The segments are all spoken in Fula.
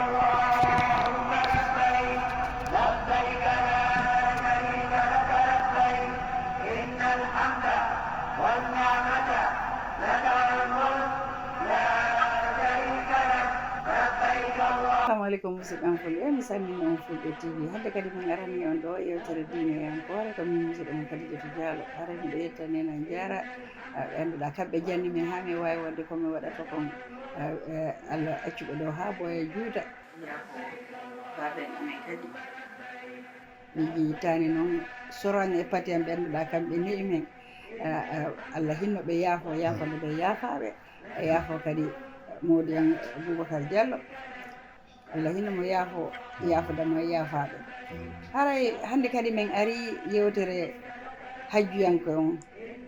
اللهم لبيك لبيك لا شريك لك لبيك إن الحمد والنعمة لك والملك لا شريك لك لبيك الله. Assalamu alaikum musidɓe fulɓe mi salmini on fulɓe TV hande kadi min arani on ɗo yewtere diine yankore ko min musidɗo mon Khadijatou Diallo arani ɗo yettanena jara annduɗa kamɓe janni min ha mi wawi wadde komi waɗata kon Allah accuɓe ɗo ha boya juuta baben amen kadi mi jeyitani noon sorogne e pati en ɓenduɗa kamɓe ne'i men Allah hinno ɓe yaafo yaafande ɓe yaafaɓe e yaafo kadi Modiyan Boubacar Diallo Allah hinno mo yaafodamo e yaafaɓe haray hande kadi min ari yewtere hajjuyanko on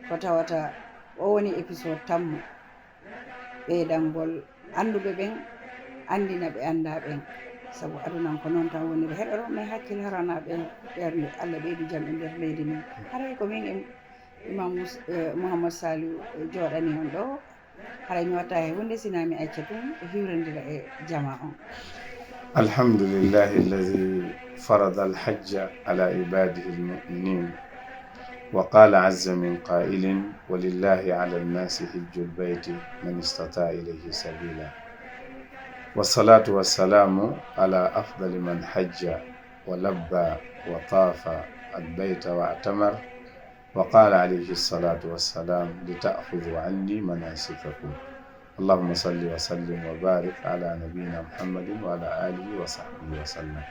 ko tawata o woni épisode tammo ɓeydangol anduɓe ɓen andina ɓe anda ɓen saabu adunan ko noon tan woniri heɗoro min hakkille haranaɓe ɓerde Allah ɓeydu jaam e nder leydi men haray ko min e Imam Mouhammad Saliou joɗani on ɗo haray mi watta he hunde sina mi acca tum e hiwrandira e jama on. الحمد لله الذي فرض الحج على عباده المؤمنين وقال عز من قائل ولله على الناس حج البيت من استطاع إليه سبيلا والصلاة والسلام على أفضل من حج ولبى وطاف البيت واعتمر وقال عليه الصلاة والسلام لتأخذوا عني مناسككم اللهم صل وسلم وبارك على نبينا محمد وعلى آله وصحبه وسلم.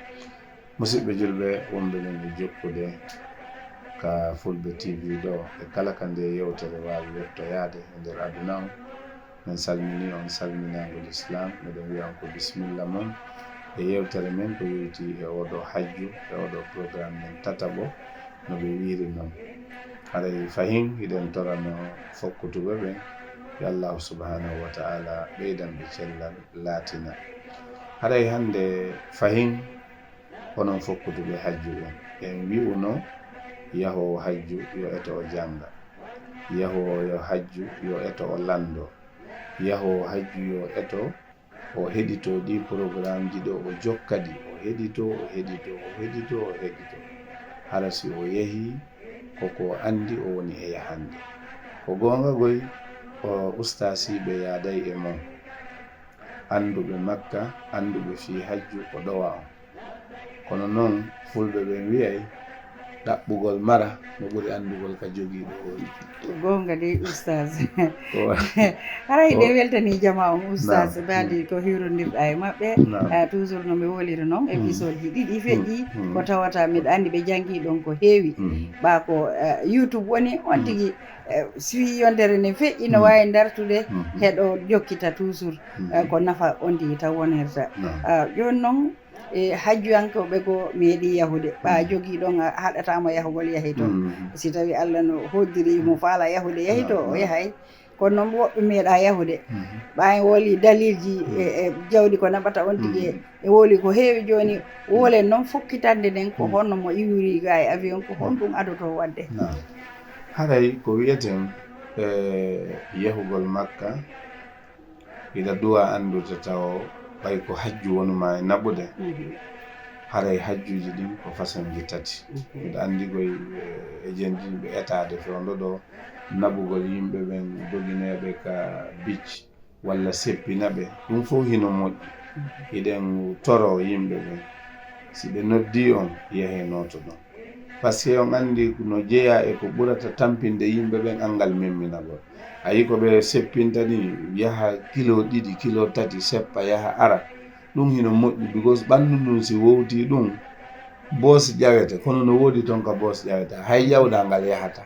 musidɓe julɓe wonɓe men ɓe jokkude ka fulɓe TV ɗo e kala ka nde yewtere wawi yettoyade e nder aduna on min salmini on salminagol islam miɗen wiyan ko bisimilla mon e yewtere men ko yewti e oɗo hajju e oɗo programme men tataɓo no ɓe wiri noon haray fahin hiɗen torano fokkutuɓe ɓen yo allahu subhanahu wa ta'ala ɓeydan ɓe cellal laatina haray hande fahin onon fokkutuɓe hajju en wi'uno yahowo hajju yo eto o janga yahowo yo hajju yo eto o lando yahowo hajju yo eto o heɗito ɗi programme ji ɗo o jokkadi o heɗito hara si o yehi koko andi o woni e yahande ko gonga goy o ustasiɓe yaaday e mon anduɓe makka anduɓe fi hajju ko ɗowa on kono noon fulɓe ɓen wiyay ɗaɓɓugol mara no ɓuri andugol ka jogiiɗo woni gonga de oustage haray ɗe weltani jama on oustage baadi ko hiwrodirɗa e maɓɓe toujours no mi woliri noon épisode ji ɗiɗi feƴƴi ko tawata miɗa andi ɓe jangi ɗon ko heewi ɓa ko YouTube woni on tigui si yondere ne feƴƴi no wawi dartude heɗo jokkita toujours ko nafa on tigui taw wonirta joni noon e hajjuyankoɓe go meeɗi yahude ɓa jogui ɗon haɗatamo yahugol yahi to si tawi Allah no hoddiri mo faala yahude yahi to o yahay kono noon woɓɓe meeɗa yahude ɓa en woli dalilji e jawɗi ko naɓata on tigui e woli ko heewi joni wolen noon fokkitande nden ko honno mo iwri ga e avion ko honɗum adoto wadde haray ko wiyeten yahugol makka ina duwa andude taw ɓay ko hajju wonuma e naɓude haray hajjuji ɗin ko façon ji tati mbiɗa andi koye e jendiɓe etade fewndo ɗo naɓugol yimɓe ɓen dogineɓe ka bicc walla seppinaɓe ɗum fof hino moƴƴi iɗen toro yimɓe ɓen si ɓe noddi on yehe noto ɗon par ce que on andi no jeeya e ko ɓurata tampinde yimɓe ɓen angal memminagol ayi ko ɓe seppinta ni yaha kilo 2 kilo 3 seppa yaha ara ɗum hino moƴƴi because ɓanndu ndun si wowti ɗum boos ƴawete kono no woodi toon ka boos ƴaweta hay ƴawɗa ngal yahata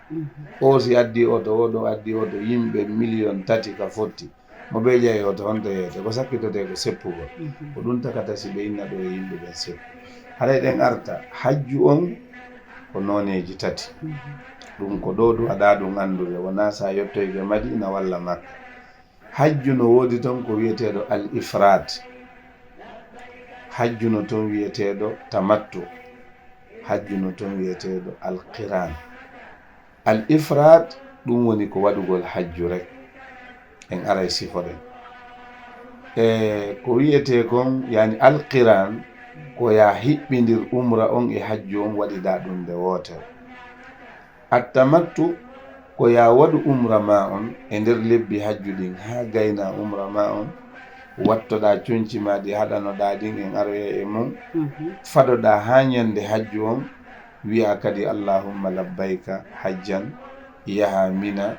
o si addi oto oɗo addi oto yimɓe 1,3 ka fotti mo ɓe ƴeewi oto honto yeyete ko sakkitote ko seppugol ko ɗum takata si ɓe inna ɗo e yimɓe ɓen seppu haɗa ɗen arta hajju on ko noneji tati ɗum ko ɗo ɗum aɗa ɗum andude wona sa yettoyke Madina walla Makka hajju no woodi toon ko wiyeteɗo al ifrat hajju no toon wiyeteɗo tamattu hajju no toon wiyeteɗo al qiran al ifrat ɗum woni ko waɗugol hajju rek en aray sifoɗen ko wiyete kon yani alqiran ko ya hiɓɓidir umra on e hajju on waɗiɗa ɗum nde wotere. attamattu ko ya waɗu umra ma on e nder lebbi hajju ɗin ha gayna umra ma on wattoɗa coñci ma ɗi haɗanoɗa ɗin en aroya e mum faɗoɗa ha ñande hajju on wiya kadi allahumma labbayka hajjan, yaha mina,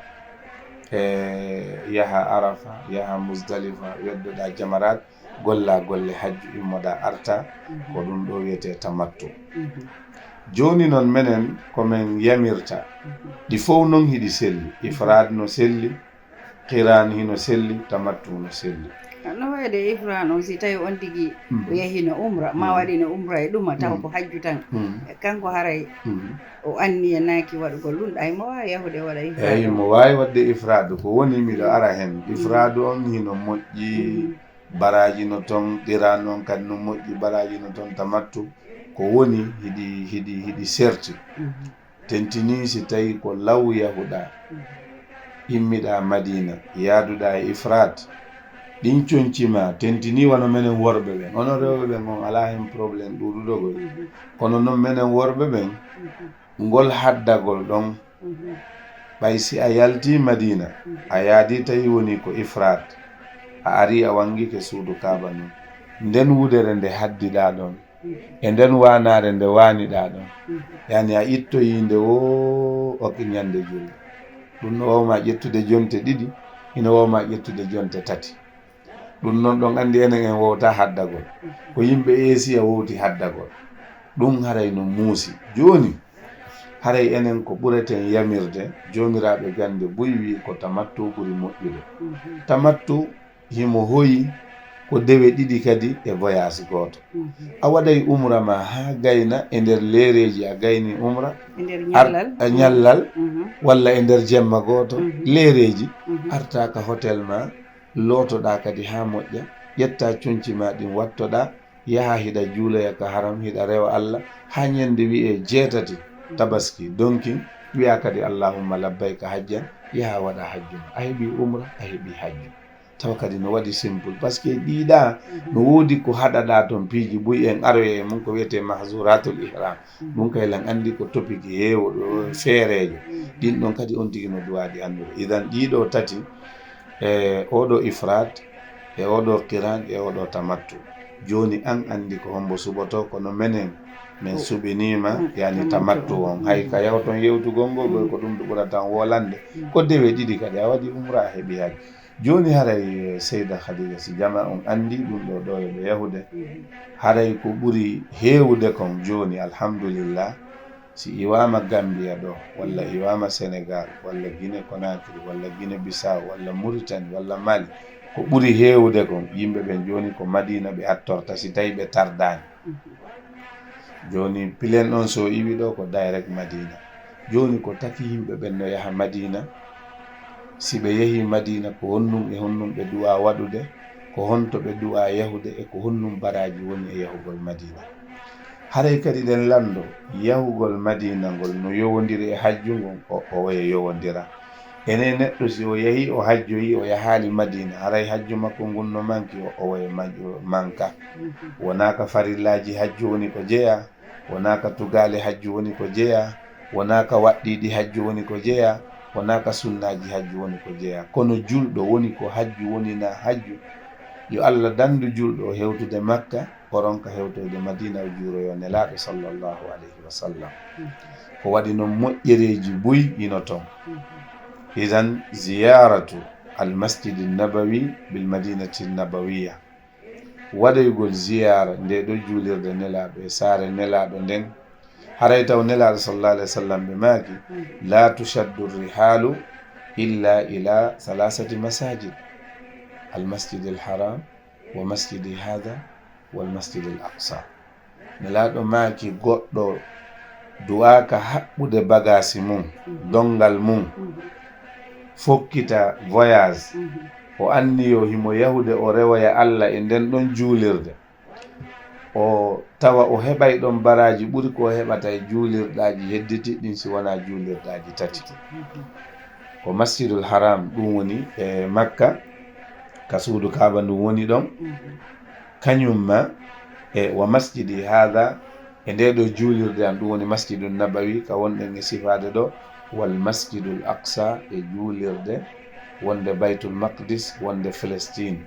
yaha arafa, yaha musdalifa, weddoɗa jamarat, golla golle hajju immoɗa arta, ko ɗum ɗo wiyete tamattu. joni noon menen komin yamirta ɗi fof noon hiɗi selli, ifrad no selli, qiran hino selli, tamattu no selli. no wayde ifran on si tawi on tigi o yahino umra ma waɗino umra e ɗuma taw ko hajju tan kanko haray o anni e naaki waɗugol ɗum ɗay mo wawi yahude waɗa ifrad. eyi mo wawi wadde ifrad ko woni miɗo ara hen. ifrad on hino moƴƴi, baraji no ton, qiran on kadi no moƴƴi, baraji no ton, tamattu ko woni hiɗi serti. tentini si tawi ko law yahuɗa immiɗa madina yaaduɗa e ifrad ɗin coñcima tentini wano menen worɓe ɓen. onon rewɓe ɓen on ala hen probléme ɗuɗuɗogol, kono noon menen worɓe ɓen ngol haddagol ɗon ɓay si a yalti madina a yaadi tawi woni ko ifrad a ari a wangike suudu kaaba noon, nden wudere nde haddiɗa ɗon e nden wanare nde waniɗa ɗon, yani a ittoyi nde wo oki ñande julde. ɗum no wawma ƴettude jonte 2 ina wawma ƴettude jonte 3. ɗum noon ɗon andi enen en wowta haddagol, ko yimɓe eesi a wowti haddagol. ɗum haray no muusi. joni haray enen ko ɓureten yamirde, jomiraɓe gande buy wi ko tamattu ɓuri moƴƴude. tamattu himo hoyi ko dewe 2 kadi e voyage goto. a waɗay umra ma ha gayna e nder leereji a gayni umra a ñallal walla e nder jemma goto leereji artaka hôtel ma lootoɗa kadi ha moƴƴa, ƴetta coñci ma ɗin wattoɗa yaha hiɗa juuloya ka haram, hiɗa rewa Allah ha ñande wiye 7 tabaski donkin wiya kadi allahumma labbayka hajjan, yaha waɗa hajju a heeɓi umra a heeɓi hajju. taw kadi no waɗi simple par ce que ɗiɗa no woodi ko haɗaɗa toon piiji buy en aroye e mum ko wiyete mahzuratul ihram. ɗum kaylan andi ko topique heewɗo feerejo ɗin ɗon kadi on tigi no duwaɗi andude. idan ɗiɗo 3 e oɗo ifrat e oɗo qiran e oɗo tamattu. joni an andi ko hombo suɓoto, kono menen min suɓinima yani tamattu on. hay ka yawton yewtugol ngol ko ɗum ɗo ɓuratan wolande ko dewe 2 kadi a waɗi umra a heeɓi hajji. joni haray seyda khadija si jama on andi ɗum ɗo ɗo ɓe yahude haray ko ɓuri heewude kon joni alhamdulillah si iwama Gambia ɗo walla iwama Sénégal walla Guinée Conakry walla Guinée Bissau walla Mauritanie walla Mali, ko ɓuri heewude kon yimɓe ɓen joni ko Madina ɓe attorta si tawi ɓe tardani. joni pilen on so iwi ɗo ko direct Madina. joni ko taki yimɓe ɓen no yaha Madina. si ɓe yehi Madina ko honnum e honnum ɓe du'a waɗude, ko honto ɓe du'a yahude e ko honnum baraji woni e yahugol Madina. haray kadi ɗen lando yahugol Madina ngol no yowodiri e hajju ngon o waye yowodira. ene neɗɗo si o yahi o hajjoyi o yahali Madina haray hajju makko ngun no manki o waye manka. wonaka farillaji hajju woni ko jeeya, wonaka tugale hajju woni ko jeeya, wonaka waɗɗiɗi hajju woni ko jeeya, wonaka sunnaji hajju woni ko jeeya. kono julɗo woni ko hajju woni na hajju, yo Allah dandu julɗo hewtude Makka oronka hewtoyde Madina o juuroyo nelaɗo sallallahu alayhi wa sallam. ko waɗi noon moƴƴereji buy ino ton. idan ziyaratu almasjid nabawi bil madinati nabawiya, waɗoygol ziyara nde ɗo juulirde nelaɗo e saare nelaɗo nden haray taw nelaɗo sallallahu alayhi wa sallam ɓe maaki la tushaddu rihalu illa ila 3 masajid almasjid alharam wa masjidi hada wal masjid al aqsa. nelaɗo maaki goɗɗo du'aka haɓɓude bagasi mum dongal mum fokkita voyage o anniyo himo yahude o rewoya Allah e nden ɗon juulirde, o tawa o heɓay ɗon baraji ɓuri ko heɓata e juulirɗaji hedditiɗɗin si wona juulirɗaji 3. ko masjidul haram ɗum woni e Makka, ka suudu kaaba ndu woni ɗon kañumma e wa masjidi hada e nde ɗo juulirde an ɗum woni masjidu nabawi ka wonɗen e sifade ɗo wal masjidul aqsa e juulirde wonde baytul maqdis wonde Palestine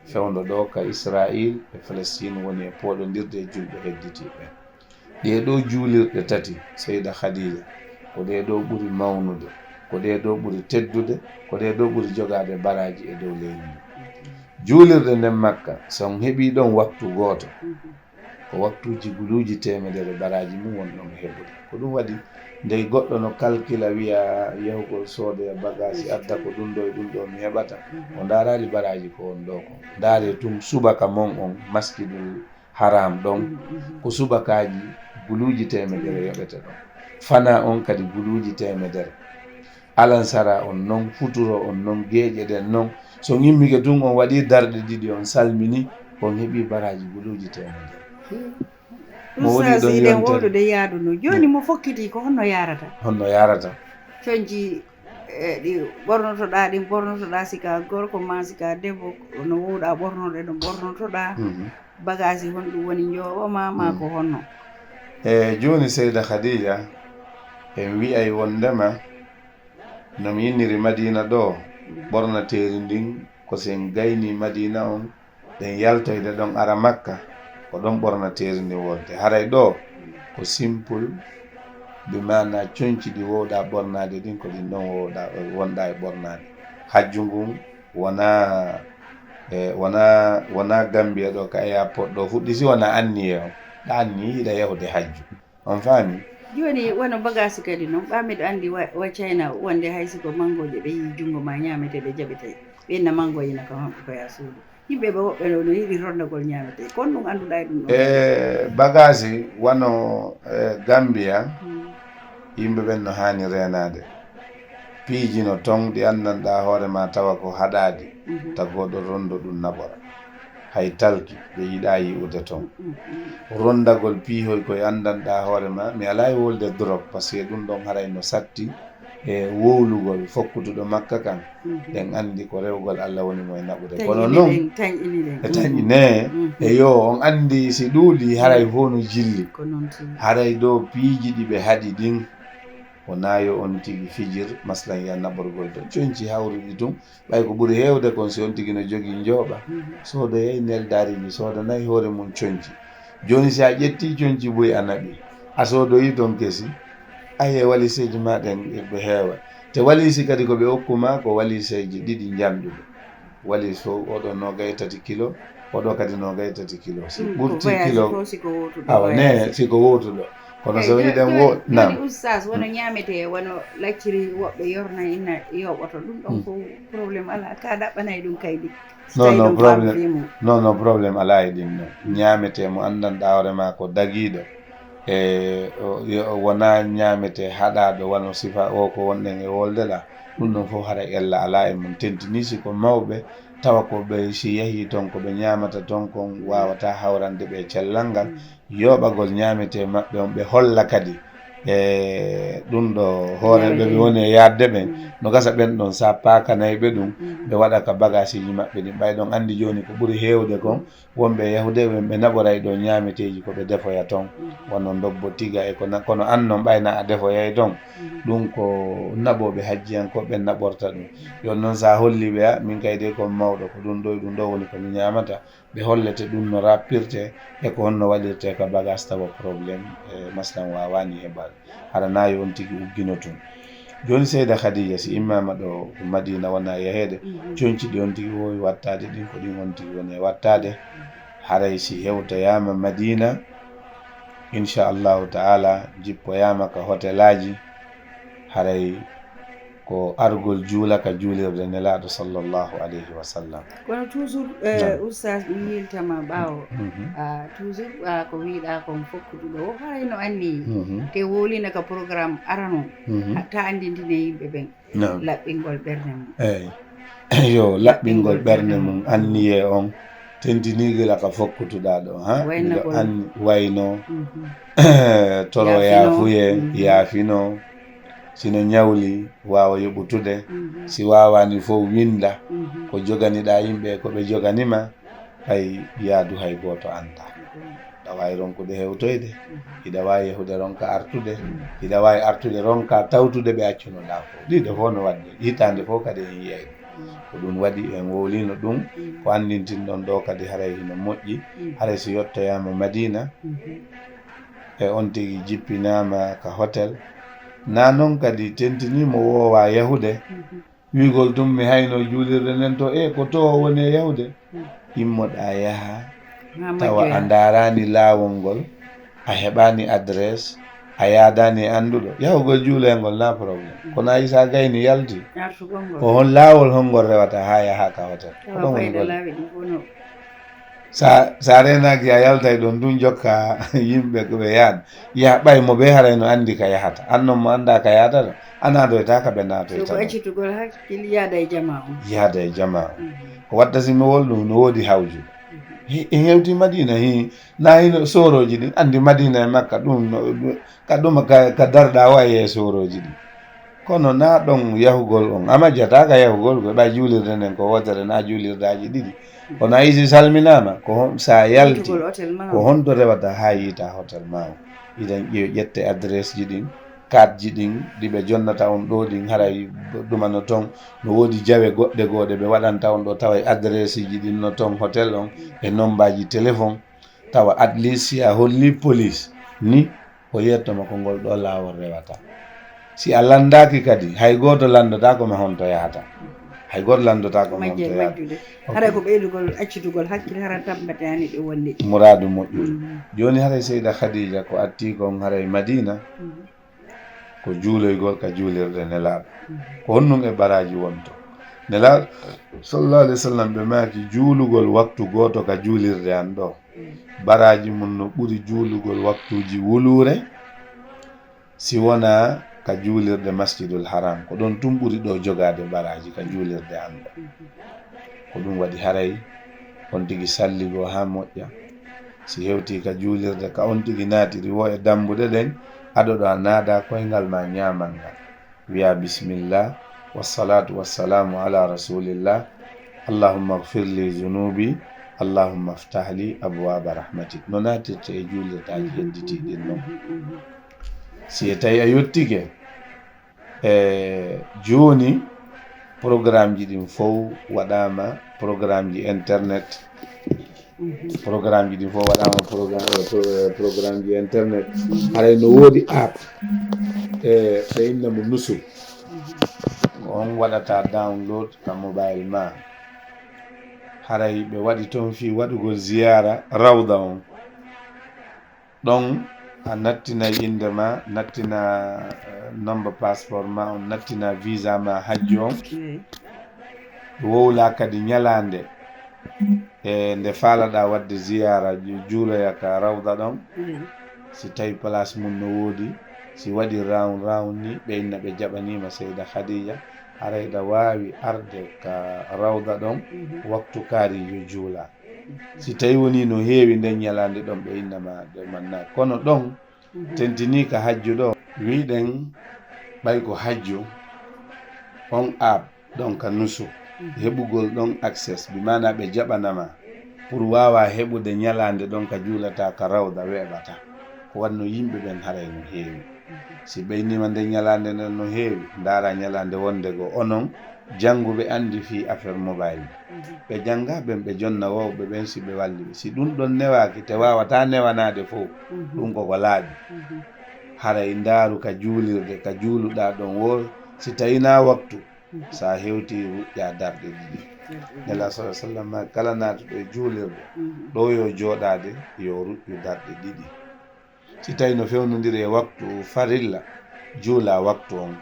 fewndo ɗo ka Israil e Palestine woni e poɗodirde e julɓe hedditiɓe ɗe ɗo juulirɗe tati Seyda Khadija ko ɗe ɗo ɓuri mawnude ko ɗe ɗo ɓuri teddude ko ɗe ɗo ɓuri jogade baraji e dow leydi juulirde nden Makka son heeɓi ɗon waktu goto ko waktuji guluji temedere baraji mum won ɗon heɓude ko ɗum waɗi nde goɗɗo no calcula wiya yahugo soodoya bagage adda ko ɗum ɗo e ɗum ɗo mi heɓata o darali baraji ko on ɗo ko daare tum subaka mon on masjidul haram ɗon ko subakaji guluji temedere yoɓete ɗon fana on kadi guluji temedere alansara on non futuro on non geeƴe ɗen non so yimmike tun on waɗi darɗe ɗiɗi on salmini on heeɓi baraji guluji temedere mo woni ɗon yontere woɗude yaaduno joni mo fokkiti ko honno yarata coñji ɗi ɓornotoɗa ɗin ɓornotoɗa sika gorko ma sika debbo no wowɗa ɓornode no ɓornotoɗa bagage honɗum woni jooɓoma ma ko honno joni Seyda Khadija en wi'ay wondema nomi yinniri Madina ɗo ɓornateri ndin ko sen gayni Madina on ɗen yaltoyde ɗon ara Makka ko ɗon ɓornateri ndi wonde haray ɗo ko simple bi mana coñci ɗi wowɗa ɓornade ɗin ko ɗin ɗon wonɗa e ɓornade hajju ngun wona Gambia ɗo ka airport ɗo fuɗɗi si wona anniye on ɗa anni hiɗa yahude hajju on faami joni wono bagage kadi noon ɓamiɗo andi wa China wonde haysi ko mangoje ɓe yi jungo ma ñamete ɓe jaɓetay ɓenna mangoyina kam hamɓe koya suudu yimɓe ɓe woɓɓe no yiɗi rondagol ñamete kon ɗum annduɗa e ɗum ɗo bagage wano Gambia yimɓe ɓen no hani renade piiji no ton ɗi andanɗa hoore ma tawa ko haɗadi tagoɗo rondo ɗum naɓora hay talki ɓe yiɗa yi'ude toon rondagol piihoy koye andanɗa hoore ma mi ala e wolde drop par ce que ɗum ɗon haray no satti e wowlugol fokkutuɗo Makka kan ɗen andi ko rewgol Allah woni mo e naɓude kono noon e tañine e yo on andi si ɗuuɗi haray fof no jilli haray ɗo piiji ɗi ɓe haɗi ɗin o nayo on tigi fijir maslan ya naɓorgol to coñci hawruɗi tum ɓay ko ɓuri hewde kon si on tigi no jogui njooɓa sooda yey neldariji soodanayi hoore mum coñci joni si a ƴetti coñci boyi a naɓi a soodoyi toon kesi aye waliseji ma ɗen ɓe heewa te walisi kadi ko ɓe hokkuma ko waliseji ɗiɗi jamɗuɗe walis fof oɗo 23 kilo oɗo kadi 23 kilo si ɓurti kilo awa ne siko wowtuɗo kono so wiɗen wo nam oustas wono ñamete wono lacciri woɓɓe yorna ina yoɓoto ɗum ɗon ko probléme ala ka ɗaɓɓanayi ɗum kaydi non probléme ala e ɗin ɗon ñamete mo andanɗa hoore ma ko daguiɗo e wona ñamete haɗaɗo wano sifa o ko wonɗen e woldeɗa ɗum ɗon fof hara ella ala e mum tentini si ko mawɓe tawa ko ɓe si yeehi toon ko ɓe ñamata toon kon wawata hawrande ɓe cellal ngal yoɓagol ñamete maɓɓe on ɓe holla kadi e ɗum ɗo hooreɓe ɓe woni e yadde ɓen no gasa ɓen ɗon sa pakanayɓe ɗum ɓe waɗa ka bagage ji maɓɓe ɗin ɓay ɗon andi joni ko ɓuuri hewde kon wonɓe yahude ɓe naɓoray ɗo ñameteji koɓe defoya toon wono dobbo tiga e kono an noon ɓayna a defoyay toon ɗum ko naɓoɓe hajjiyankoɓe naɓorta ɗum yon noon sa holliɓe a min kayde kon mawɗo ko ɗum ɗo e ɗum ɗo woni komi ñamata ɓe hollete ɗum no rappirte e ko honno waɗirte ka bagage tawa probléme e maslan wawani heɓade haɗa nayi on tigui uggino tun joni Seyda Khadija si immama ɗo Madina wona yahede coñci ɗi on tigui wowi wattade ɗin ko ɗin on tigui woni e wattade haray si hewtoyama Madina inchallahu taala jippoyama ka hôtel aji haray ko argol juula ka juulirde nelaɗo sallllahu alayhi wa sallam kono toujours oustas mi yiltama ɓaawo toujours ko wiiɗa kon fokkuduɗo o hayno anni te wolina ka programme arano ta andintine yimɓe ɓen laɓɓingol ɓernde mum eyi yo laɓɓingol ɓernde mum anniye on tentinigila ka fokkutuɗa ɗo ha miɗo anni wayno toro yaafuye yaafino sino ñawli wawa yoɓutude si wawani fof winda ko joganiɗa yimɓe koɓe joganima hay yaadu hay goto anta aɗa wawi ronkude hewtoyde iɗa wawi yahude ronka artude iɗa wawi artude ronka tawtude ɓe accunoɗa fof ɗiɗo fof no wadde hitande fof kadi en yeey ko ɗum waɗi en wowlino ɗum ko andintinɗon ɗo kadi haray hino moƴƴi haray so yettoyama Madina e on tigi jippinama ka hôtel na noon kadi tentinimo wowa yahude wigol tum mi hayno juulirde nden to ko to woni yahude immoɗa yaha tawa a darani laawol ngol a heɓani adresse a yaadani anduɗo yahugol juulengol na probléme kono a isa gayni yalti ko hon laawol hongol rewata ha yaha ka hôtel ɗon woni gol sa renaki a yaltay ɗon ɗum jokka yimɓe koɓe yahan yaha ɓay mo ɓe haray no andi ka yahata annon mo anda ka yahata ana doyta ka ɓe natoyta accitugol hakkille yaada e jama on yaada e jama on ko wadda simi wolɗum no woodi hawju en hewti Madina na hino soroji ɗin andi Madina e Makka ɗum ka ɗuma ka darɗa wa e soroji ɗin kono na ɗon yahugol on a majjata ka yahugol ko ɓay juulirde nden ko wotere na juulirdaji ɗiɗi kono a yisi salminama ko sa yalti ko honto rewata ha yiita hôtel ma o iɗen ƴette adresse ji ɗin carte ji ɗin ɗiɓe jonnata on ɗo ɗin haray ɗumano toon no woodi jawe goɗɗe goɗe ɓe waɗanta on ɗo tawa adresse ji ɗin no toon hôtel on e nombaji téléphone tawa at least si a holli police ni o yettoma ko ngol ɗo laawol rewata si a landaki kadi hay goto landata kome honto yahata hay goto landata kome honto yahata haray ko ɓeydugol accitugol hakkille hara tabbatani ɗe wonde mouradu moƴƴuɗo joni haray Seyda Khadija ko atti kon haray Madina ko juuloygol ka juulirde nelaɗo ko honnum e baraji wonto nelaɗo sallallahu alaihi wasallam ɓe maki juulugol waktu goto ka juulirde an ɗo baraji mum no ɓuri juulugol waktuji wulure si wona ka juulirde Masjidul Haram ko ɗon tum ɓuri ɗo jogade baraji ka juulirde an ɗo ko ɗum waɗi haray on tigi salligo ha moƴƴa si hewti ka juulirde ka on tigi naatiri wo e dambude ɗen aɗo ɗo a naada koyngal ma ñamal ngal wiya bisimillah wassalatu wassalamu ala rasulillah allahumma gfir li zunubi allahumma ftah li abwaba rahmatik no naatirte e juulirdaji hedditiɗin noon si e tawi a yettike joni programme ji ɗin fof waɗama programme ji internet programme ji ɗin fof waɗama programme ji internet haray no woodi app ɓe innamo Nusuk on waɗata download ka mobile ma haray ɓe waɗi toon fi waɗugol ziyara rawda on ɗon a nattina inde ma nattina number passeport ma on nattina visa ma hajji on wowla kadi ñalande nde faalaɗa wadde ziyara juuloya ka rawda ɗon si tawi place mum no woodi si waɗi round ni ɓe inna ɓe jaɓanima Seyda Khadija arayɗa wawi arde ka rawda ɗon waktu kaari yo juula si tawi woni no heewi nden ñalande ɗon ɓe innama de manna kono ɗon tentini ka hajju ɗo wiɗen ɓay ko hajju on app ɗon ka Nusuk heɓugol ɗon access bi mana ɓe jaɓanama pour wawa heɓude ñalande ɗon ka juulata ka rawda weeɓata ko wanno yimɓe ɓen haray no heewi si ɓeynima nde ñalande nden no heewi ndaara ñalande wonde go onon jannguɓe andi fi affaire mobile ɓe jannga ɓen ɓe jonna wowɓe ɓen si ɓe walli ɓe si ɗum ɗon newaki te wawata newanade fof ɗum koko laaɓi haray ndaaru ka juulirde ka juuluɗa ɗon wo si tawina waktu sa hewti ruƴƴa darɗe ɗiɗi nela sa sallam ma kala naatuɗo e juulirde ɗo yo jooɗade yo ruƴƴu darɗe ɗiɗi si tawi no fewnodiri e waktu farilla juula waktu on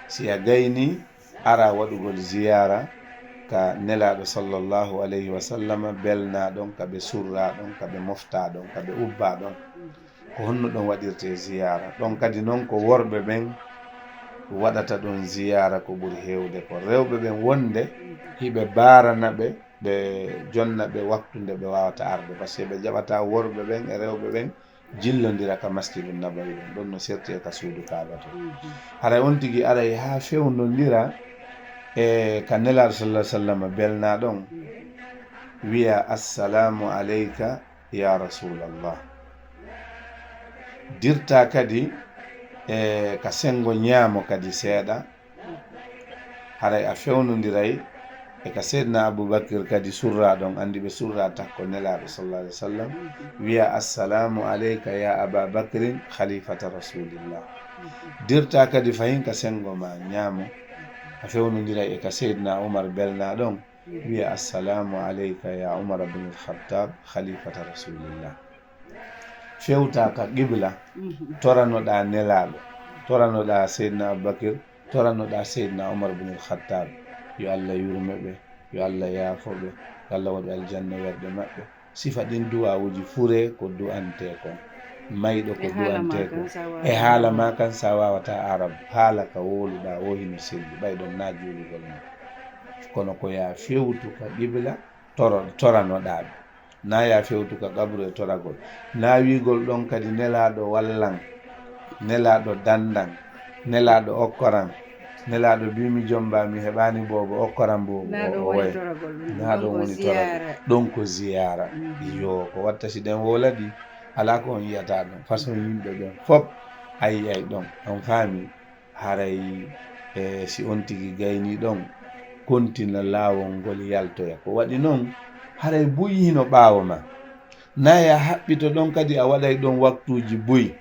si a gayni ara waɗugol ziyara ka nelaɗo sallllahu alayhi wa sallam belna ɗon kaɓe surra ɗon kaɓe mofta ɗon kaɓe ubba ɗon ko honno ɗon waɗirte ziyara ɗon kadi noon ko worɓe ɓen waɗata ɗon ziyara ko ɓuri hewde ko rewɓe ɓen wonde hiɓe barana ɓe ɓe jonna ɓe waktu nde ɓe wawata arde par ce que ɓe jaɓata worɓe ɓen e rewɓe ɓen jillondira ka masjidu nabawi ɗum ɗon no serti e ka suudu kaaba to haray on tigi aray ha fewnodira e ka nelaɗo sallah sallam belna ɗon wiya assalamu aleyka ya rasulallah dirta kadi e ka sengo ñaamo kadi seeɗa haray a fewnodiray e ka seydna aboubacry kadi surra ɗon andi ɓe surra takko nelaɗo sallah alih w sallam wiya assalamu aleyka ya ababacrin khalifata rasulillah dirta kadi fayin ka sengo ma ñaamo a fewnodiray e ka seydna oumar belna ɗon wiya assalamu aleyka ya oumar bne lkhatab khalifata rasulillah fewta ka qibla toranoɗa nelaɗo toranoɗa seydna aboubacry toranoɗa seydna oumar bne lkhatab yo allah yurmeɓe yo allah yaafoɓe yo allah waɗu aljanna werde maɓɓe sifa ɗin duwawuji fure ko du'ante kon mayɗo ko du'ante ko e haala ma kan sa wawata arab haala ka woluɗa o hino selli ɓayɗon na juulugol ma kono ko ya fewtu ka qibla toranoɗaɓe na ya fewtu ka qabru e toragol na wigol ɗon kadi nelaɗo wallan nelaɗo dandan nelaɗo okkoran nelaɗo bimi jomba mi heɓani bobo okkoran bobo o way na ɗon woni toragol ɗon ko ziyara yo ko watta si ɗen woladi ala ko on yiyata ɗon façon yimɓe ɓen fop ayi ɗon on faami haray si on tigi gayni ɗon kontina laawol ngol yaltoya ko waɗi noon haray buy hino ɓaawo ma naya haɓɓito ɗon kadi a waɗay ɗon waktuji buy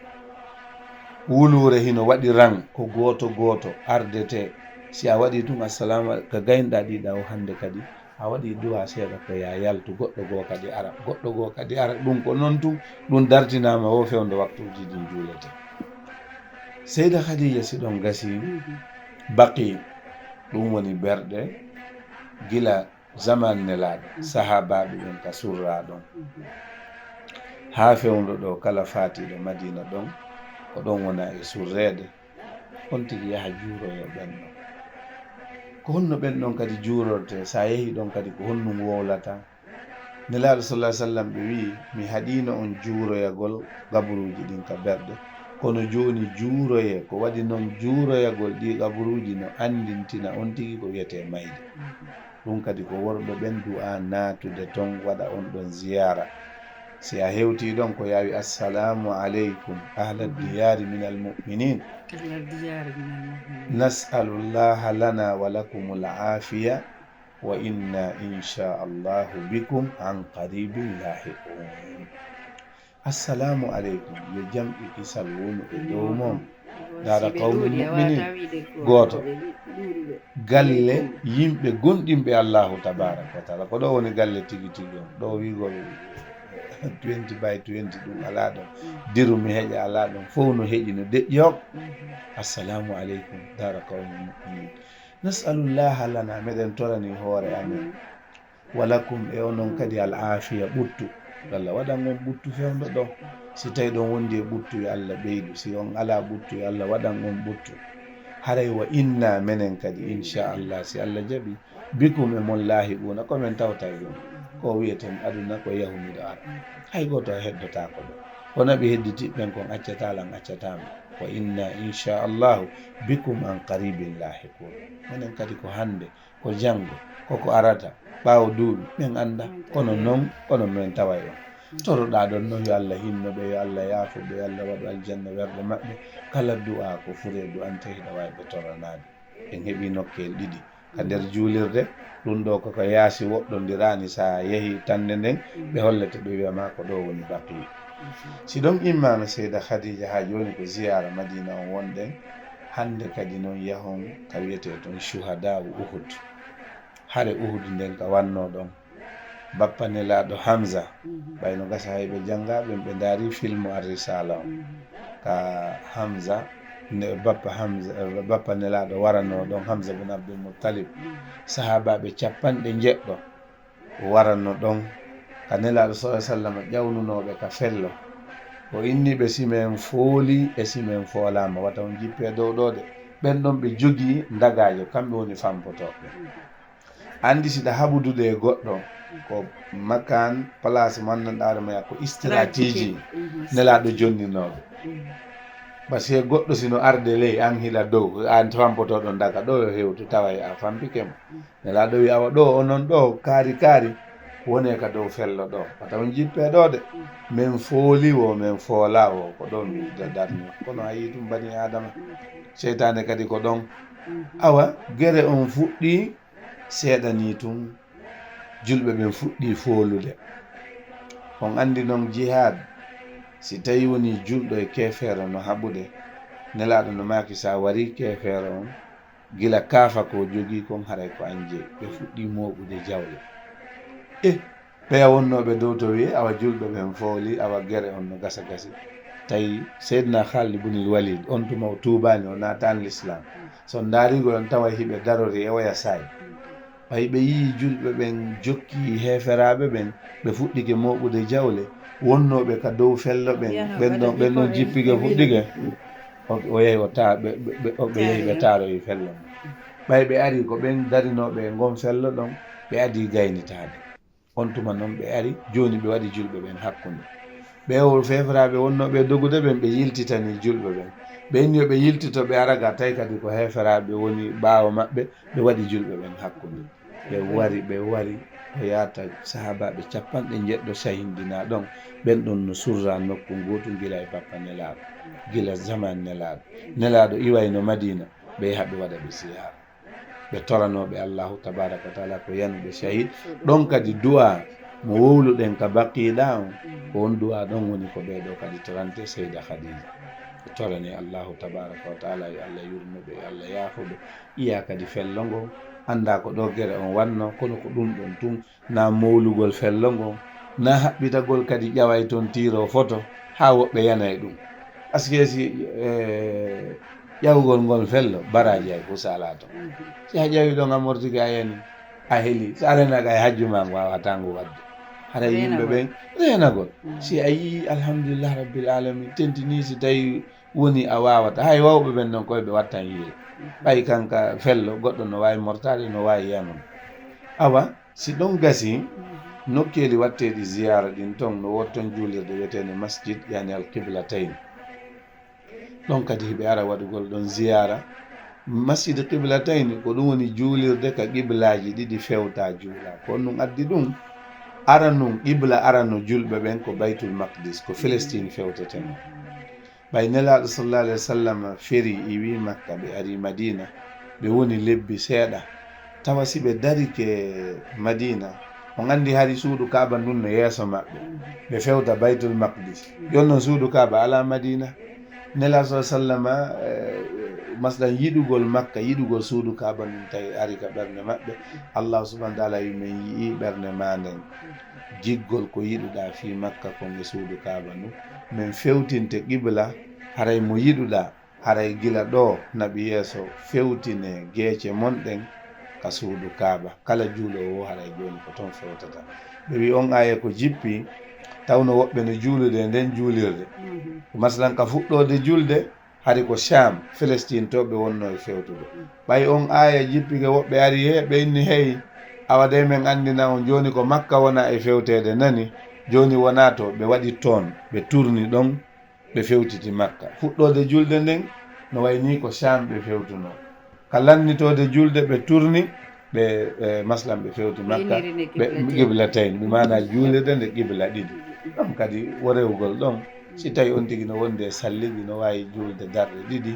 wulure hino waɗi ran ko goto goto ardete si a waɗi tun assalamu ka gaynɗa ɗiɗa o hande kadi a waɗi duwa seeɗa ko ya yaltu goɗɗo goo kadi ara goɗɗo goo kadi ara ɗum ko noon tun ɗum dartinama o fewde waktuji ɗin juulete seyda khadija si ɗon gasi baqi ɗum woni berɗe gila zaman nelaɗo sahabaɓe ɓen ka surra ɗon ha fewdo ɗo kala fatiɗo madina ɗon ko ɗon wona e surrede on tigi yaha juuroyo ɓen ɗon ko honno ɓen ɗon kadi juurorte sa yehi ɗon kadi ko honnum wowlata nelaɗo sallah sallam ɓe wi mi haɗino on juuroyagol gaburuji ɗin ka berɗe kono joni juuroye ko waɗi noon juuroyagol ɗi gaburuji no andintina on tigi ko wiyete mayde ɗum kadi ko worɓe ɓen du'a natude ton waɗa on ɗon ziyara si a hewti ɗon ko yawi assalamu aleykum ahla diyari min almuminin nas'alullaha lana wa lakum al'afiya wa inna inchallahu bikum an qaribin lahiqun assalamu aleykum yo jamɗi kisal woni e dow moon dara qawmul muminin goto galle yimɓe gonɗinɓe allahu tabaraka wa taala ko ɗo woni galle tigi tigi on ɗo wigol 20 by 20 ɗum ala ɗon diru mi heƴa ala ɗon fof no heƴi no deƴƴi hok assalamu aleykum dara qawmul muminin nasalullaha lana meɗen torani hoore amen walakum e onon kadi al afiya ɓuttu Allah waɗan on ɓuttu fewdo ɗon si tawi ɗon wondi e ɓuttu yo Allah ɓeydu si on ala ɓuttu yo Allah waɗan on ɓuttu haray wa inna menen kadi inchallah si Allah jaɓi bikum e mon laahiɓuna komin tawta ɗum ko wiyeten aduna ko yahumiɗo ara hay goto heddotako ɗo wonaɓe hedditiɓɓen kon accatalan accatama wa inna inchallahu bikum an qaribin lahiqun minen kadi ko hande ko janggo koko arata ɓaawo duuɓi min anda kono noon kono min taway on toroɗa ɗon noon yo Allah hinnoɓe yo Allah yaafoɓe yo Allah waɗu aljanna werde maɓɓe kala du'a ko fure du'ante hiɗa wawi ɓe toranade en heeɓi nokkel ɗiɗi ka nder juulirde ɗum ɗo koko yaasi woɗɗodirani sa yeehi tande nden ɓe hollete ɓe wiyama ko ɗo woni baqi si ɗon immama seyda khadija ha joni ko ziyara madina on wonɗen hande kadi noon yahon ka wiyete toon shuhada u uhud hare uhud nden ka wanno ɗon bappa nelaɗo hamza ɓayno gasa hayɓe janggaɓe ɓe daari filmu arrisala on ka hamza bappa nelaɗo waranno ɗon hamza bun abdul muttalib sahabaɓe capanɗe jeɗɗo waranno ɗon ka nelaɗo sa sallam ƴawnunoɓe ka fello o inniɓe simen fooli e simen foolama wata on jippe dow ɗo de ɓen ɗon ɓe jogii dagajo kamɓe woni fampotoɓe andi siɗa haɓudude e goɗɗo ko makan place mo anndanɗa ma ko stratégie nelaɗo jonninoɓe par ce que goɗɗo sino arde ley an hiɗa dow an fampotoɗon daga ɗo yo hewtu tawa a fampikemo nelaɗo wi awa ɗo onon ɗo kaari wone ka dow fello ɗo pata on jippe ɗo de min fooli o min foola o ko ɗon mi darni kono a yii ɗum bani adama seytane kadi ko ɗon awa gere on fuɗɗi seeɗani tun julɓe ɓen fuɗɗi foolude on andi noon jihad si tawi woni julɗo e kefeere no haɓude nelaɗo no maki sa wari kefeere on gila kaafa ko jogii kon haray ko anje ɓe fuɗɗi moɓude jawle ɓeya wonnoɓe dow to wi awa julɗo ɓen fooli awa gere on no gasa gasi tawi seydna Khalid ibn Walid on tuma o tuubani o natani l'islam so daarigol on tawa hiɓe darori e oya saay ɓay ɓe yii julɓe ɓen jokki heferaɓe ɓen ɓe fuɗɗike moɓude jawle wonnoɓe ka dow fello ɓen ɓen ɗon jippige fuɗɗike o yehi o taa ɓe yehi ɓe taaroyi fello ɓay ɓe ari ko ɓen darinoɓe e ngon fello ɗon ɓe adi gaynitade on tuma noon ɓe ari joni ɓe waɗi julɓe ɓen hakkunde ɓe o feferaɓe wonnoɓe dogude ɓen ɓe yiltitani julɓe ɓen ɓe inni ɓe yiltito ɓe araga tawi kadi ko heferaɓe woni ɓaawo maɓɓe ɓe waɗi julɓe ɓen hakkunde ɓe wari o yata sahabaɓe capanɗe jeɗɗo sahindina ɗon ɓen ɗon no surra nokku gotu gila e bappa nelaɗo gila zaman nelaɗo iwayno Madina ɓe yaha ɓe waɗa ɓe siyara ɓe toranoɓe Allahu tabaraka wa taala ko yanuɓe shahid ɗon kadi du'a mo wowluɗen ka baqiɗa on ko on du'a ɗon woni ko ɓeɗo kadi torante Seyda Khadija ɓe torani Allahu tabaraka wa taala yo Allah yurmoɓe yo Allah yaafoɓe iya kadi fello ngo anda ko ɗo gere on wanno kono ko ɗum ɗon tun na mowlugol fello ngo na haɓɓitagol kadi ƴaway toon tiro photo ha woɓɓe yanay ɗum par ce que si ƴawgol ngol fello baraji ay fo sala to si a ƴawi ɗon a mortiki a yani a heeli so arenaga e hajjuma ngo wawatango wadde haɗa yimɓe ɓen renagol si a yii alhamdulillah rabbil alamin tentini si tawi woni a wawata hay wawɓe ɓen ɗon koye ɓe wattan yiile ɓay kanka fello goɗɗo no wawi mortade no wawi yanon awa si ɗon gasi nokkeli watteɗi ziyara ɗin ton no wotton juulirde wiyetede masjid yani al qiblatayn ɗon kadi hiɓe ara waɗugol ɗon ziyara masjid qiblatayn ko ɗum woni juulirde ka qiblaji ɗiɗi fewta juula ko ɗum addi ɗum ara num qibla arano julɓe ɓen ko baytul maqdis ko Palestine fewteteno ɓay nelaɗo sallallahu alayhi wa sallam feri i wi Makka ɓe ari Madina ɓe woni lebbi seeɗa tawa si ɓe darike Madina on andi hari suudu Kaaba ndun no yeeso maɓɓe ɓe fewta baytul maqdis jonnon suudu Kaaba ala Madina nelaɗo sallallahu alayhi wa sallam maslan yiɗugol Makka yiɗugol suudu Kaaba ndun tawi ari ka ɓernde maɓɓe Allah subhanahu wa taala wi min yii ɓernde ma nden jiggol ko yiɗuɗa fi Makka konge suudu Kaaba ndu min fewtinte qibla haray mo yiɗuɗa haray gila ɗo nabi yeeso fewtine geece monɗen ka suudu Kaaba kala juulo o haray joni ko toon fewtata ɓe wi on aya ko jippi tawno woɓɓe no juulude nden juulirde maslan ka fuɗɗode julde hari ko Sham Palestine to ɓe wonno e fewtude ɓay on aya jippike woɓɓe ari he ɓe inni hey awade men andina on joni ko Makka wona e fewtede nani joni wona to ɓe waɗi toon ɓe turni ɗon ɓe fewtiti Makka fuɗɗode julde nden no wayni ko Sham ɓe fewtuno ka lannitode julde ɓe turni ɓe maslan ɓe fewti Makka ɓe qiblatayn ɓe mana juulirde nde qibla ɗiɗi ɗon kadi worewgol ɗon si tawi on tigi no wondi e salliɗi no wawi julde darɗe ɗiɗi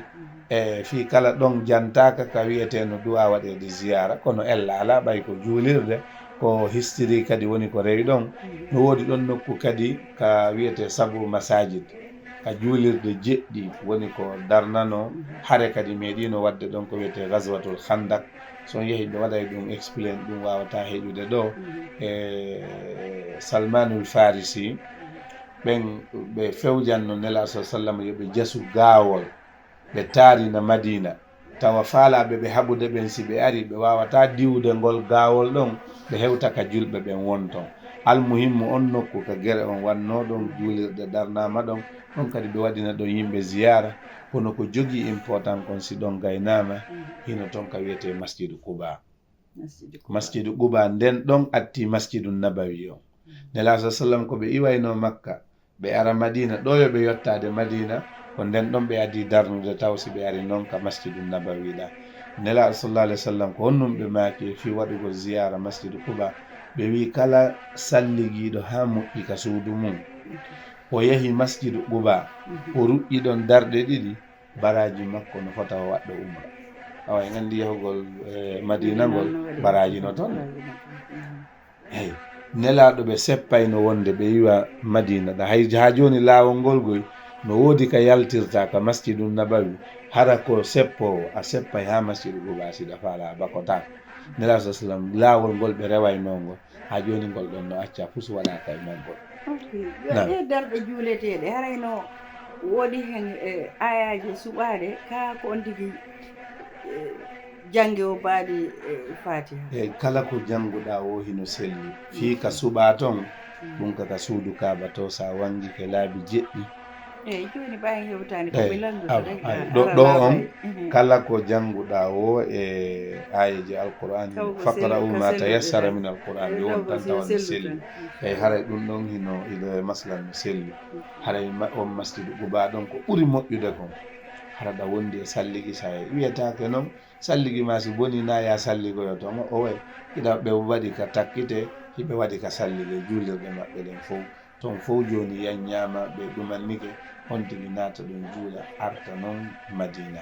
e fi kala ɗon jantaka ka wiyeteno du'a waɗede ziyara kono ella ala ɓay ko juulirde ko histiri kadi woni ko rewi ɗon no woodi ɗon nokku kadi ka wiyete sabu masajid ka juulirde jeɗɗi woni ko darnano hare kadi meeɗino wadde ɗon ko wiyete ghazwatul khandak son yehi ɓe waɗay ɗum explain ɗum wawata heƴude ɗo e Salmanul Farisi ɓen ɓe fewjanno nela sa sallam yoɓe jasu gaawol ɓe taarina Madina tawa faalaɓe ɓe haɓude ɓen si ɓe ari ɓe wawata diwde ngol gaawol ɗon ɓe hewta ka julɓe ɓen wonton almuhimmu on nokku ka gere on wanno ɗon juulirde darnama ɗon ɗon kadi ɓe waɗina ɗon yimɓe ziyara kono ko jogii important kon si ɗon gaynama hino toon ka wiyete masjidu Quba masjidu Quba nden ɗon atti masjidu Nabawi o Nelaɗo sallam ko ɓe iwayno Makka ɓe ara Madina ɗo yo ɓe yottade Madina ko nden ɗon ɓe adi darnude taw si ɓe ari noon ka masjidu Nabawi ɗa Nelaɗo sallallahu alaihi wasallam ko honnum ɓe maaki fi waɗugol ziyara masjidu Quba ɓe wi kala salligiɗo ha moƴƴi ka suudu mum o yahi masjidu Quba o ruƴƴi ɗon darɗe ɗiɗi baraji makko no fota o waɗɗo umra awa en andi yahugol Madina ngol baraji no toon hey Nelaɗo ɓe seppayno wonde ɓe yiwa Madina ɗa hay ha joni laawol ngol goy no woodi ka yaltirta ka masjidu Nabawi hara ko seppowo a seppay ha masjidu Quba siɗa faala bakotako Nelaɗo sallam laawol ngol ɓe rewaynongol ha joni ngol ɗon no acca fus waɗaka e maggol ɗe darɗe juuleteɗe harayno woodi hen ayaji suɓaɗe ka ko on tigui jangue o baali Fatiha eyyi kala ko jannguɗa o hino selli fi ka suɓa toon ɗum kaka suudu Kaaba to sa wangi ke laabi jeɗɗi eyyi joni ɓawi hewtani koɓe landude ɗo on kala ko jannguɗa o e ayeji alqur'an faqra'u ma tayassara min alqur'an ɓe won tan tawa no selli eyyi haray ɗum ɗon hino ilo maslan no selli haray on masjidu Quba ɗon ko ɓuuri moƴƴude kon haraɗa wondi e salligi sa wiyatake noon salligi ma si boni na ya salligoyo toon o way ɓiɗa ɓe waɗi ka takkite hiɓe waɗi ka sallige juulirɗe maɓɓe ɗen fof toon fof joni yan ñaama ɓe ɗumannike on tigi naata ɗum juula arta noon Madina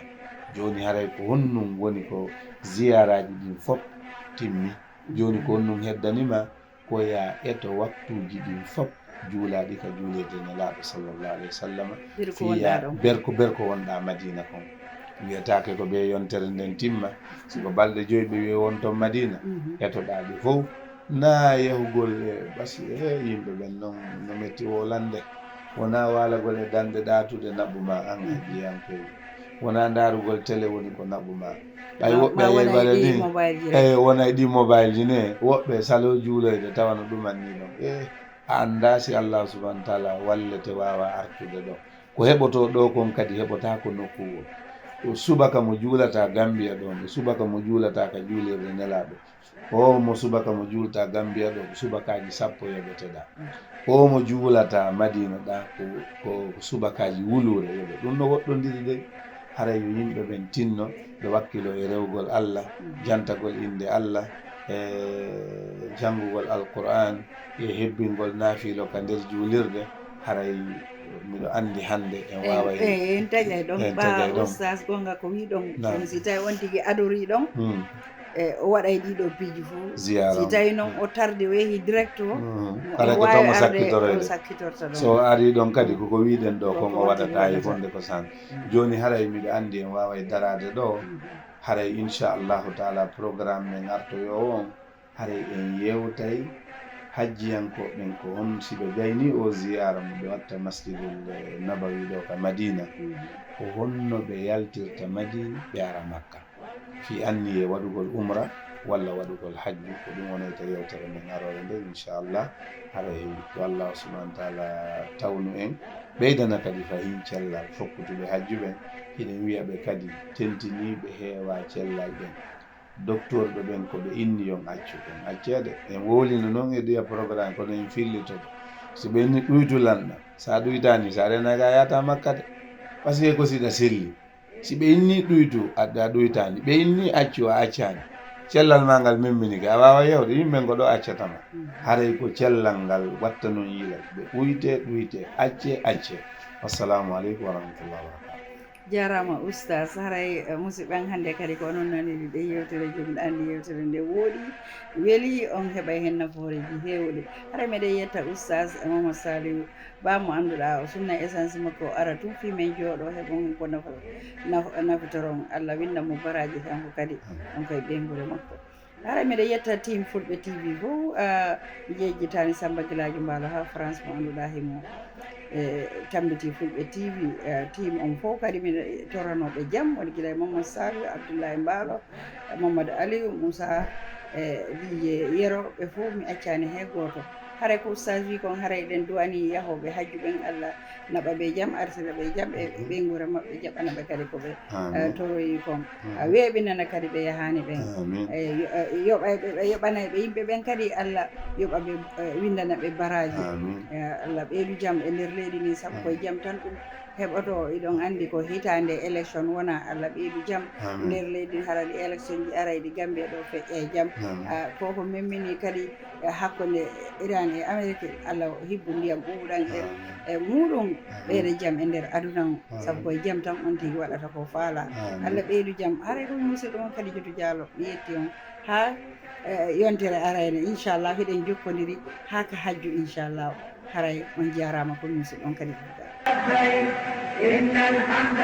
joni haray ko honnum woni ko ziyaraji ɗin fof timmi joni ko honnum heddanima ko ya eto waktuji ɗin fof juulaɗi ka juulirde Nelaɗo sallallahu alaihi wasallam fiya berko wonɗa Madina kon wiyatake ko ɓe yontere nden timma siko balɗe 5 ɓe wi wonton Madina etoɗa ɗi fof na yahugol e basi yimɓe ɓen noon no metti wolande wona walagol e dande ɗatude naɓu ma an jiyankoy wona darugol télé woni ko naɓu ma ɓay woɓɓe yeɓare ni eyi wona e ɗi mobile ji ne woɓɓe salo juuloyde tawa no ɗumanni ɗon a anda si Allah subhanahu wa ta'ala wallete wawa artude ɗo ko heɓoto ɗo kon kadi heɓota ko nokkuwo o subaka mo juulata Gambia ɗon e subaka mo juulata ka juulirde Nelaɗo o mo subaka mo juulata Gambia ɗo ko subakaji 10 yoɓeteɗa o mo juulata Madina ɗa ko subakaji wulure yoɓe ɗum no woɗɗodiri de haray yo yimɓe ɓen tinno ɓe wakkilo e rewgol Allah jantagol inde Allah e janngugol alqur'an e hebbingol naafilo ka nder juulirde haray miɗo andi hande en wawa en taƴay ɗon ɓa oustas gonga ko wi ɗon si tawi on tigui adori ɗon o waɗay ɗiɗo piiji fo si tawi noon o tarde o yeehi direct o kala ko tomo sakkitorta so ari ɗon kadi koko wiɗen ɗo kon o waɗata e fonde ko san joni haray miɗo andi en wawa darade ɗo haray inchallahu taala programme men artoyo on haray en yewtay hajjiyankoɓen ko on siɓe gayni o ziyara mo ɓe watta masjidul Nabawi ɗo ka Madina ko honno ɓe yaltirta Madina ɓe ara Makka fi anniye waɗugol umra walla waɗugol hajju ko ɗum wonayta yewtere men arore nde inchallah haray to Allah subhanahu wa ta'ala tawnu en ɓeydana kadi fahin cellal fokkutuɓe hajjuɓen hiɗen wiya ɓe kadi tentiniɓe heewa cellal ɓen docteur ɓe ɓen ko ɓe inni yon accu en accede en wolino noon e ɗiya programme kono en fillitoto so ɓe inni ɗuytulanɗa sa ɗuytani sa renaga yata Makka de par ce que ko siɗa selli si ɓe inni ɗuytu a ɗuytani ɓe inni accu a accani cellal ma ngal memminike a wawa yewde yimɓe ngo ɗo accatama haray ko cellal ngal watta noon yiilal ɓe ɗuyte acce wassalamu aleykum wa rahmatullahi wa barakatuh jarama oustas haray musidɓen hannde kadi ko onon naniri ɗe yewtere jomuɗo anndi yewtere nde wooɗi weeli on heɓay hen nafooreji heewɗe haray meɗen yetta oustas Mamadou Saliou bamo annduɗa o sunna essence makko o ara tum fi men jooɗo heɓon ko nafitoron Allah winda mo baraji kanko kadi on koye ɓengure makko haray meɗen yetta team Fulɓe TV fof jejjitani Samba Guilaji Mbaalo ha France mo annduɗa himo tambiti Fulɓe TV team on fof kadi miɗe toranoɓe jaam woni gila Mamadou Saliou Abdoulaye Mbaalo Mamadou Aliou Moussa DJ Yero ɓe fof mi accani he goto haray ko ustaz wi kon haray ɗen duwani yahoɓe hajju ɓen Allah naɓa ɓe jaam arsira ɓe jaam e ɓe guura maɓɓe jaɓana ɓe kadi ko ɓe toroyi kon weeɓinana kadi ɓe yahani ɓen yoɓana ɓe yimɓe ɓen kadi Allah yoɓa ɓe windana ɓe baraji Allah ɓeydu jaam e nder leydi ni saabu koye jaam tan ɗum heɓoto iɗon andi ko hitande élection wona Allah ɓeydu jaam nder leydi harani élection ji arayɗi Gambie ɗo feƴƴe jaam koko memmini kadi hakkude Iran e Amérique Allah hibbu ndiyam ɓuuɗan e muɗum ɓeyde jaam e nder aduna o saabu koye jaam tan on tigi waɗata ko faala Allah ɓeydu jaam haray ɗum musidɗo on kadi Jotu Diallo mi yetti on ha yontere arayne inchallah hiɗen jokkodiri ha ka hajju inchallah haray on jarama ko musidɗo on kadi إن الحمد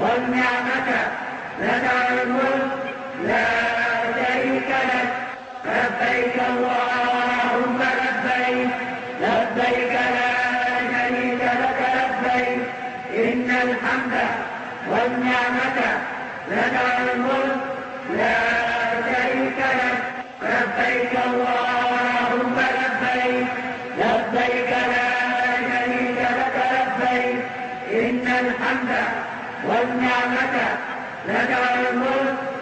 والنعمة لك الملك لا شريك لك